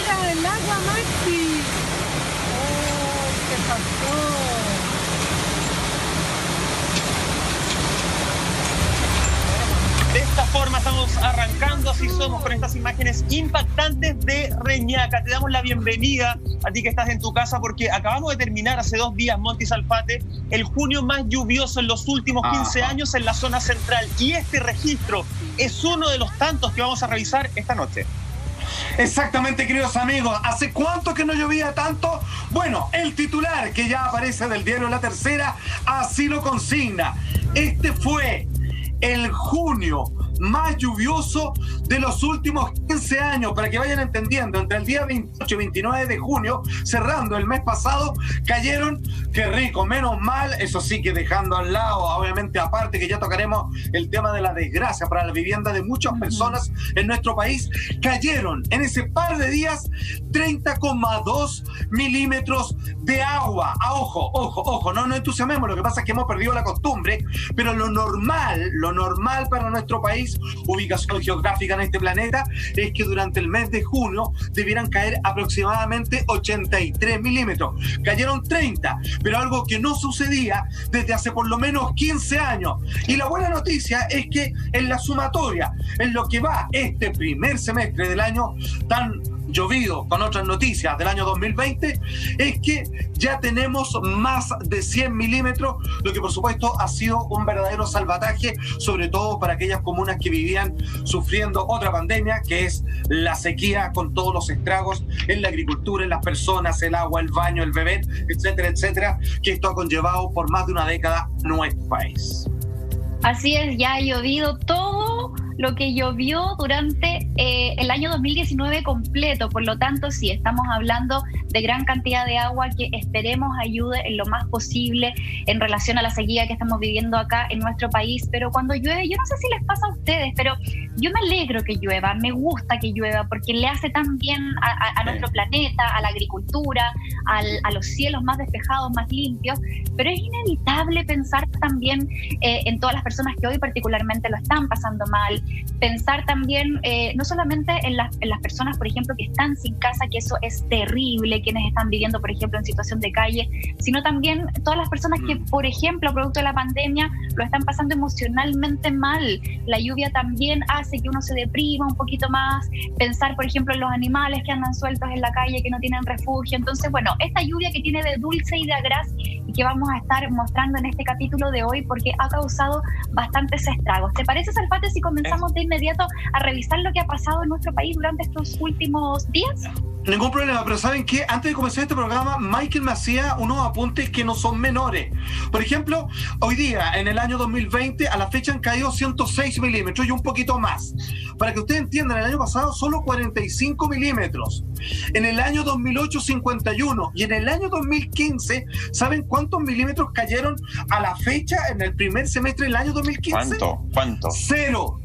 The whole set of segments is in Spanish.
fuera del agua, Maxi. Oh, ¿qué pasó? De esta forma estamos arrancando, así somos, con estas imágenes impactantes de Reñaca. Te damos la bienvenida a ti que estás en tu casa, porque acabamos de terminar hace 2 días, Monty Salfate, el junio más lluvioso en los últimos 15 años en la zona central. Y este registro es uno de los tantos que vamos a revisar esta noche. Exactamente, queridos amigos. ¿Hace cuánto que no llovía tanto? Bueno, el titular que ya aparece del diario La Tercera así lo consigna. Este fue el junio más lluvioso de los últimos 15 años, para que vayan entendiendo. Entre el día 28 y 29 de junio, cerrando el mes pasado, cayeron, qué rico, menos mal, eso sí, que dejando al lado, obviamente aparte, que ya tocaremos el tema de la desgracia para la vivienda de muchas personas en nuestro país, cayeron en ese par de días 30,2 milímetros de agua. Ojo, no nos entusiasmemos, lo que pasa es que hemos perdido la costumbre, pero lo normal para nuestro país, ubicación geográfica en este planeta, es que durante el mes de junio debieran caer aproximadamente 83 milímetros. Cayeron 30, pero algo que no sucedía desde hace por lo menos 15 años. Y la buena noticia es que en la sumatoria, en lo que va este primer semestre del año tan llovido, con otras noticias del año 2020, es que ya tenemos más de 100 milímetros, lo que por supuesto ha sido un verdadero salvataje, sobre todo para aquellas comunas que vivían sufriendo otra pandemia, que es la sequía, con todos los estragos en la agricultura, en las personas, el agua, el baño, el beber, etcétera, etcétera, que esto ha conllevado por más de una década nuestro país. Así es, ya ha llovido todo lo que llovió durante el año 2019 completo. Por lo tanto, sí, estamos hablando de gran cantidad de agua que esperemos ayude en lo más posible en relación a la sequía que estamos viviendo acá en nuestro país. Pero cuando llueve, yo no sé si les pasa a ustedes, pero yo me alegro que llueva, me gusta que llueva, porque le hace tan bien a nuestro planeta, a la agricultura, a los cielos más despejados, más limpios. Pero es inevitable pensar también en todas las personas que hoy particularmente lo están pasando mal. Pensar también no solamente en las personas, por ejemplo, que están sin casa, que eso es terrible, quienes están viviendo, por ejemplo, en situación de calle, sino también todas las personas que, por ejemplo, producto de la pandemia, lo están pasando emocionalmente mal. La lluvia también hace que uno se deprima un poquito más. Pensar, por ejemplo, en los animales que andan sueltos en la calle, que no tienen refugio. Entonces, bueno, esta lluvia que tiene de dulce y de agraz y que vamos a estar mostrando en este capítulo de hoy, porque ha causado bastantes estragos. ¿Te parece, Salfate, si comenzamos de inmediato a revisar lo que ha pasado en nuestro país durante estos últimos días? Ningún problema, pero ¿saben qué? Antes de comenzar este programa, Michael me hacía unos apuntes que no son menores. Por ejemplo, hoy día, en el año 2020, a la fecha han caído 106 milímetros y un poquito más. Para que ustedes entiendan, el año pasado solo 45 milímetros. En el año 2008, 51. Y en el año 2015, ¿saben cuántos milímetros cayeron a la fecha en el primer semestre del año 2015? ¿Cuánto? 0.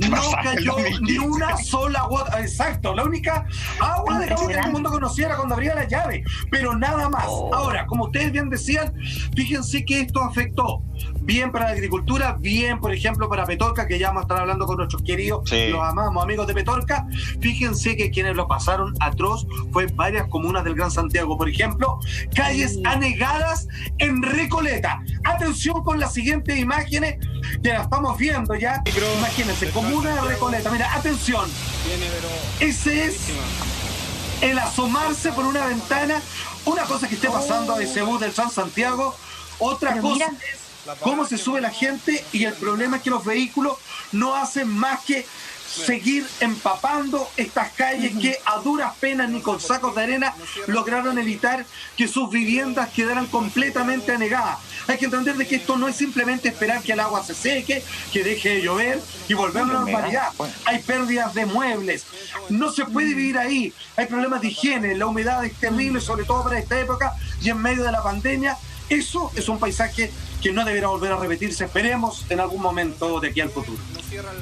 No cayó ni una sola gota. Exacto, la única agua de agua que el mundo conocía era cuando abría la llave, pero nada más. Ahora, como ustedes bien decían, fíjense que esto afectó bien para la agricultura, bien, por ejemplo, para Petorca, que ya vamos a estar hablando con nuestros queridos, los amamos amigos de Petorca. Fíjense que quienes lo pasaron atroz fue varias comunas del Gran Santiago. Por ejemplo, calles anegadas en Recoleta. Atención con las siguientes imágenes, que las estamos viendo ya. Imagínense, comuna de Recoleta. Mira, atención. Ese es el asomarse por una ventana. Una cosa que esté pasando a ese bus del Gran Santiago. Otra cosa es cómo se sube la gente, y el problema es que los vehículos no hacen más que seguir empapando estas calles que a duras penas ni con sacos de arena lograron evitar que sus viviendas quedaran completamente anegadas. Hay que entender de que esto no es simplemente esperar que el agua se seque, que deje de llover y volver a la normalidad. Hay pérdidas de muebles, no se puede vivir ahí, hay problemas de higiene, la humedad es terrible, sobre todo para esta época y en medio de la pandemia. Eso es un paisaje que no deberá volver a repetirse, esperemos, en algún momento de aquí al futuro.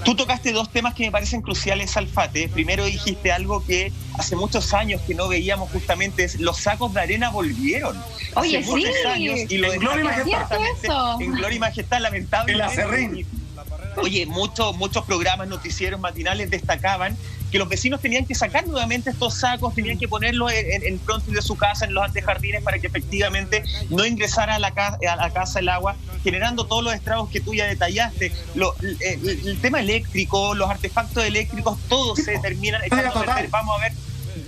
Tú tocaste 2 temas que me parecen cruciales, Salfate. Primero dijiste algo que hace muchos años que no veíamos, justamente, es los sacos de arena volvieron. Oye, hace muchos años, y lo en Gloria y Majestad. En Gloria y Majestad, lamentablemente. En la Serrín. Oye, muchos programas noticieros matinales destacaban que los vecinos tenían que sacar nuevamente estos sacos, tenían que ponerlos en frontis de su casa, en los antejardines, para que efectivamente no ingresara a la casa el agua, generando todos los estragos que tú ya detallaste. El tema eléctrico, los artefactos eléctricos, todos se terminan. Vamos a ver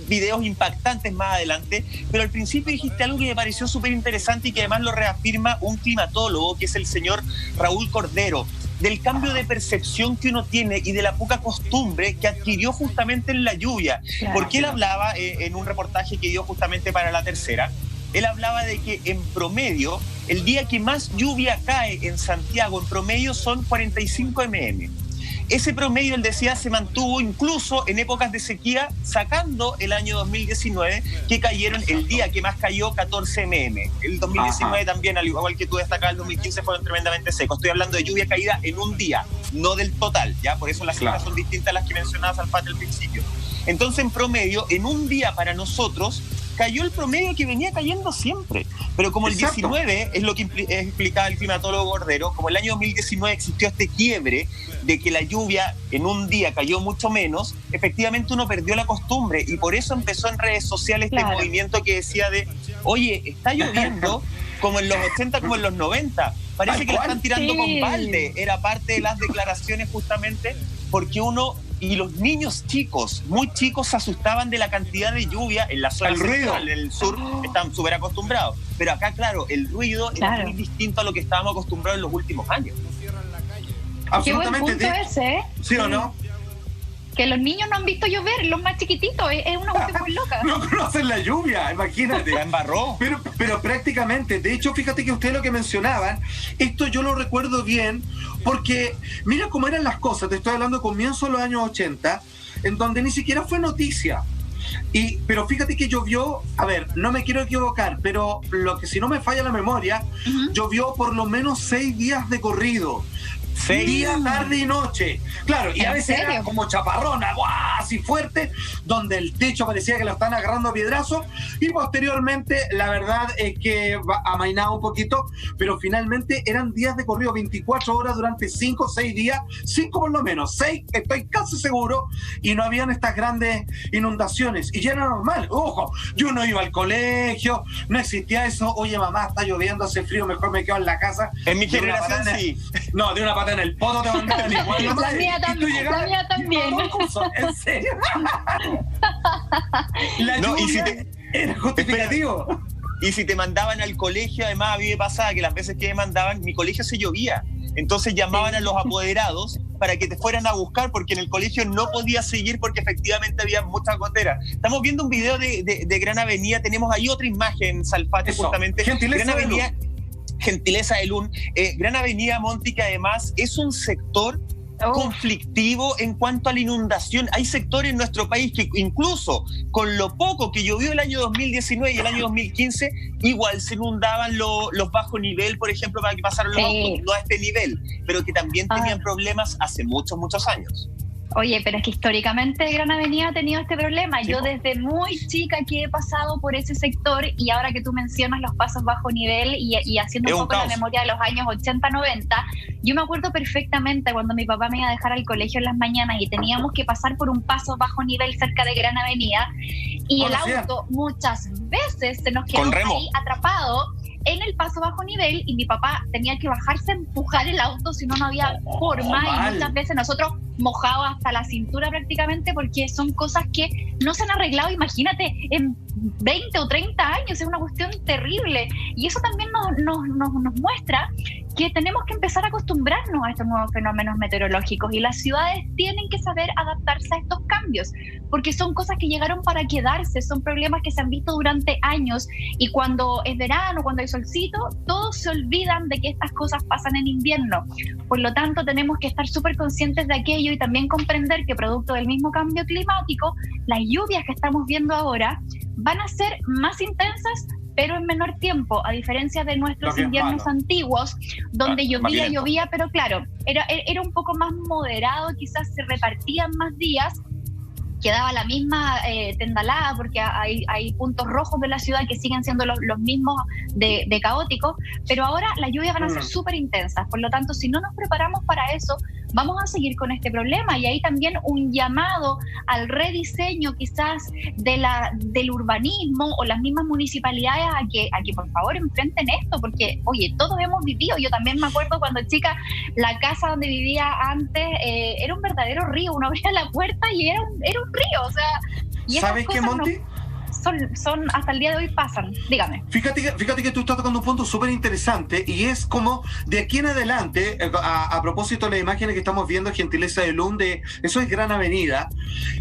videos impactantes más adelante, pero al principio dijiste algo que me pareció súper interesante y que además lo reafirma un climatólogo, que es el señor Raúl Cordero, del cambio de percepción que uno tiene y de la poca costumbre que adquirió justamente en la lluvia. Claro. Porque él hablaba en un reportaje que dio justamente para La Tercera, él hablaba de que en promedio, el día que más lluvia cae en Santiago, en promedio son 45 mm. Ese promedio, él decía, se mantuvo incluso en épocas de sequía, sacando el año 2019, que cayeron el día que más cayó 14 mm. El 2019 también, al igual que tú destacabas, el 2015 fueron tremendamente secos. Estoy hablando de lluvia caída en un día, no del total, ¿ya? Por eso las cifras son distintas a las que mencionabas al principio. Entonces, en promedio, en un día para nosotros, cayó el promedio que venía cayendo siempre. Pero como el 19, es lo que explicaba el climatólogo Cordero, como el año 2019 existió este quiebre de que la lluvia en un día cayó mucho menos, efectivamente uno perdió la costumbre y por eso empezó en redes sociales este movimiento que decía de, oye, está lloviendo como en los 80, como en los 90. Parece que la están tirando con balde. Era parte de las declaraciones justamente porque uno... Y los niños chicos, muy chicos, se asustaban de la cantidad de lluvia en la zona central, en el sur, están súper acostumbrados. Pero acá, claro, el ruido era muy distinto a lo que estábamos acostumbrados en los últimos años. Absolutamente. Qué buen punto ese, ¿eh? ¿Sí o no? Que los niños no han visto llover, los más chiquititos, es una cuestión muy loca. No conocen la lluvia, imagínate. La embarró. Pero prácticamente, de hecho, fíjate que ustedes lo que mencionaban, esto yo lo recuerdo bien, porque mira cómo eran las cosas, te estoy hablando comienzo de los años 80, en donde ni siquiera fue noticia. Pero fíjate que llovió, a ver, no me quiero equivocar, pero lo que si no me falla la memoria, llovió por lo menos 6 días de corrido. Día, tarde y noche. Claro, y a veces era como chaparrona, así fuerte, donde el techo parecía que lo están agarrando a piedrazos, y posteriormente la verdad es que amainaba un poquito, pero finalmente eran días de corrido, 24 horas durante 5 o 6 días, 5 por lo menos, 6, estoy casi seguro, y no habían estas grandes inundaciones, y ya era normal. Ojo, yo no iba al colegio, no existía eso, oye mamá, está lloviendo, hace frío, mejor me quedo en la casa. En mi generación sí. No, de una pata en el poto te mandaban igual. La mía también. ¿En serio? La lluvia era justificativo. Y si te mandaban al colegio, además a mí me pasaba que las veces que me mandaban, mi colegio se llovía. Entonces llamaban a los apoderados para que te fueran a buscar porque en el colegio no podías seguir porque efectivamente había muchas goteras. Estamos viendo un video de Gran Avenida, tenemos ahí otra imagen, Salfate, justamente. Gran Avenida. Gentileza de Lun. Gran Avenida, Monti, que además es un sector conflictivo en cuanto a la inundación. Hay sectores en nuestro país que incluso con lo poco que llovió el año 2019 y el año 2015, igual se inundaban los bajos nivel, por ejemplo, para que pasaran los autos, no a este nivel, pero que también tenían problemas hace muchos años. Oye, pero es que históricamente Gran Avenida ha tenido este problema. Yo desde muy chica que he pasado por ese sector y ahora que tú mencionas los pasos bajo nivel y haciendo un poco la memoria de los años 80-90, yo me acuerdo perfectamente cuando mi papá me iba a dejar al colegio en las mañanas y teníamos que pasar por un paso bajo nivel cerca de Gran Avenida y el auto muchas veces se nos quedó ahí atrapado en el paso bajo nivel y mi papá tenía que bajarse a empujar el auto, si no, no había forma y muchas veces nosotros mojados hasta la cintura prácticamente porque son cosas que no se han arreglado, imagínate, en 20 o 30 años, es una cuestión terrible y eso también nos muestra que tenemos que empezar a acostumbrarnos a estos nuevos fenómenos meteorológicos y las ciudades tienen que saber adaptarse a estos cambios porque son cosas que llegaron para quedarse, son problemas que se han visto durante años y cuando es verano, cuando hay solcito, todos se olvidan de que estas cosas pasan en invierno. Por lo tanto, tenemos que estar súper conscientes de aquello y también comprender que producto del mismo cambio climático, las lluvias que estamos viendo ahora van a ser más intensas pero en menor tiempo, a diferencia de nuestros inviernos antiguos, donde llovía, pero claro, era un poco más moderado, quizás se repartían más días, quedaba la misma tendalada, porque hay puntos rojos de la ciudad que siguen siendo los mismos de caóticos, pero ahora las lluvias van a ser súper intensas, por lo tanto, si no nos preparamos para eso, vamos a seguir con este problema. Y ahí también un llamado al rediseño quizás del urbanismo o las mismas municipalidades a que por favor enfrenten esto, porque oye, todos hemos vivido, yo también me acuerdo cuando chica, la casa donde vivía antes era un verdadero río, uno abría la puerta y era un río, o sea, y ¿sabes qué, Monty? Son hasta el día de hoy pasan. Dígame. Fíjate que tú estás tocando un punto súper interesante y es como de aquí en adelante, a propósito de las imágenes que estamos viendo, gentileza de Lund, eso es Gran Avenida,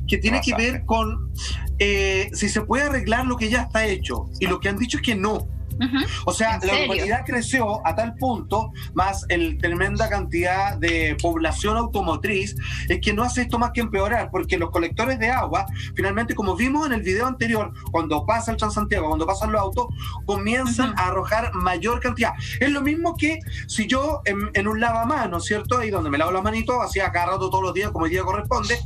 que tiene que ver con si se puede arreglar lo que ya está hecho, y lo que han dicho es que no. O sea, la urbanidad creció a tal punto, más el tremenda cantidad de población automotriz, es que no hace esto más que empeorar, porque los colectores de agua, finalmente, como vimos en el video anterior, cuando pasa el Transantiago, cuando pasan los autos, comienzan a arrojar mayor cantidad. Es lo mismo que si yo en un lavamanos, ¿cierto? Ahí donde me lavo las manitos, así a cada rato todos los días, como el día corresponde,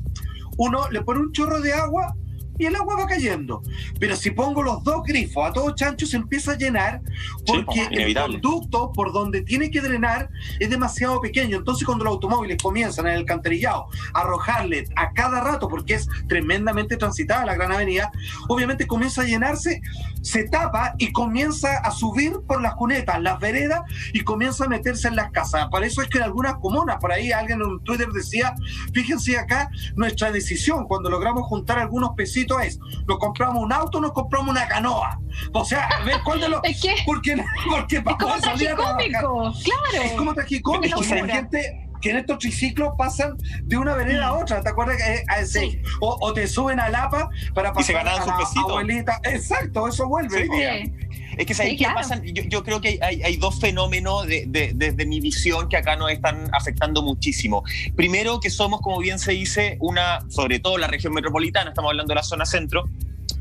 uno le pone un chorro de agua y el agua va cayendo. Pero si pongo los dos grifos a todo chancho, se empieza a llenar, porque el conducto por donde tiene que drenar es demasiado pequeño. Entonces, cuando los automóviles comienzan en el alcantarillado a arrojarle a cada rato, porque es tremendamente transitada la Gran Avenida, obviamente comienza a llenarse, se tapa y comienza a subir por las cunetas, las veredas, y comienza a meterse en las casas. Por eso es que en algunas comunas, por ahí alguien en Twitter decía, fíjense acá, nuestra decisión cuando logramos juntar algunos pesitos es, ¿nos compramos un auto o nos compramos una canoa? O sea, a ver cuál de los... Es que, porque para poder salir a trabajar, claro. Es como tragicómico, porque hay gente que en estos triciclos pasan de una vereda a otra, ¿te acuerdas? Sí. O te suben a Lapa para pasar y se ganaban sus pesitos. Abuelita. Exacto, eso vuelve. Sí. Es que ¿sabes qué pasa? Yo creo que hay dos fenómenos desde mi visión que acá nos están afectando muchísimo. Primero, que somos, como bien se dice, sobre todo la región metropolitana, estamos hablando de la zona centro,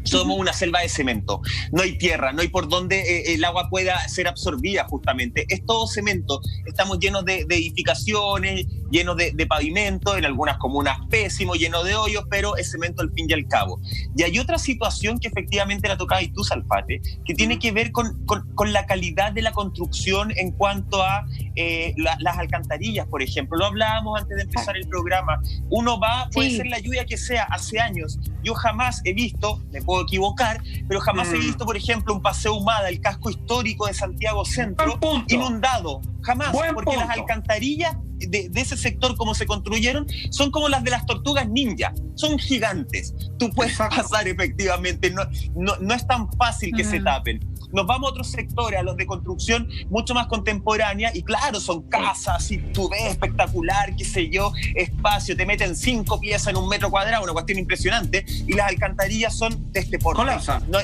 somos una selva de cemento. No hay tierra, no hay por donde el agua pueda ser absorbida justamente. Es todo cemento. Estamos llenos de edificaciones, llenos de pavimento, en algunas comunas pésimo, llenos de hoyos, pero es cemento al fin y al cabo. Y hay otra situación que efectivamente la tocaba y tú, Salfate, que tiene que ver con la calidad de la construcción en cuanto a las alcantarillas, por ejemplo. Lo hablábamos antes de empezar el programa. Uno puede ser la lluvia que sea, hace años. Yo jamás he visto, me puedo equivocar, pero jamás he visto, por ejemplo, un Paseo Humada, el casco histórico de Santiago Centro, inundado. Jamás, porque las alcantarillas de ese sector, como se construyeron, son como las de las tortugas ninja, son gigantes. Tú puedes pasar efectivamente, no es tan fácil que se tapen. Nos vamos a otros sectores, a los de construcción mucho más contemporánea, y claro, son casas, y tú ves espectacular, qué sé yo, espacio, te meten 5 piezas en 1 metro cuadrado, una cuestión impresionante, y las alcantarillas son de este porte.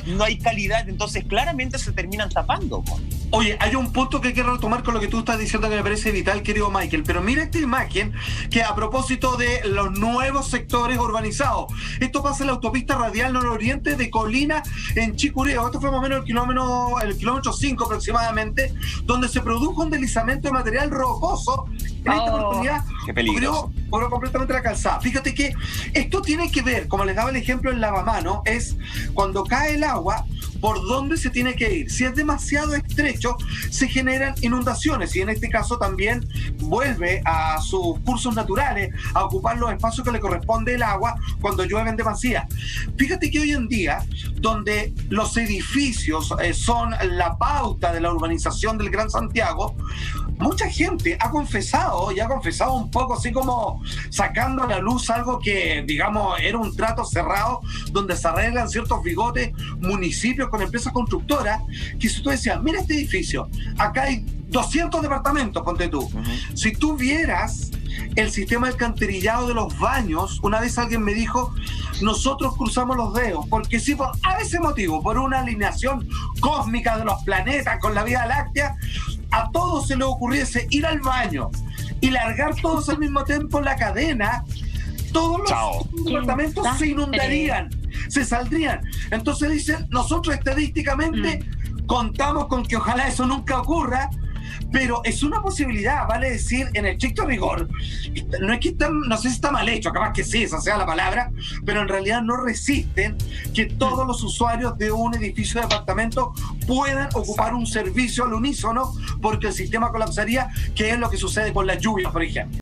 No hay calidad, entonces claramente se terminan tapando. Oye, hay un punto que quiero retomar con lo que tú estás diciendo que me parece vital, querido Michael, pero mira esta imagen que a propósito de los nuevos sectores urbanizados. Esto pasa en la autopista radial nororiente de Colina en Chicureo. Esto fue más o menos el kilómetro 5 aproximadamente, donde se produjo un deslizamiento de material rocoso. En esta oportunidad cubrió completamente la calzada. Fíjate que esto tiene que ver, como les daba el ejemplo en lavamanos, es cuando cae el agua, por dónde se tiene que ir. Si es demasiado estrecho, se generan inundaciones, y en este caso también vuelve a sus cursos naturales, a ocupar los espacios que le corresponde el agua cuando llueve en demasía. Fíjate que hoy en día, donde los edificios son la pauta de la urbanización del Gran Santiago, mucha gente ha confesado un poco así como sacando a la luz algo que, digamos, era un trato cerrado donde se arreglan ciertos bigotes municipios con empresas constructoras, que si tú decías, mira este edificio, acá hay 200 departamentos, ponte tú. Si tú vieras el sistema alcantarillado de los baños, una vez alguien me dijo, nosotros cruzamos los dedos, porque si por a ese motivo, por una alineación cósmica de los planetas con la Vía Láctea, a todos se les ocurriese ir al baño y largar todos al mismo tiempo la cadena, todos los departamentos se inundarían, se saldrían. Entonces dicen, nosotros estadísticamente contamos con que ojalá eso nunca ocurra, pero es una posibilidad, vale decir, en el estricto rigor. No es que no sé si está mal hecho, capaz que sí, esa sea la palabra, pero en realidad no resisten que todos los usuarios de un edificio de departamento puedan ocupar un servicio al unísono, porque el sistema colapsaría, que es lo que sucede con las lluvias, por ejemplo.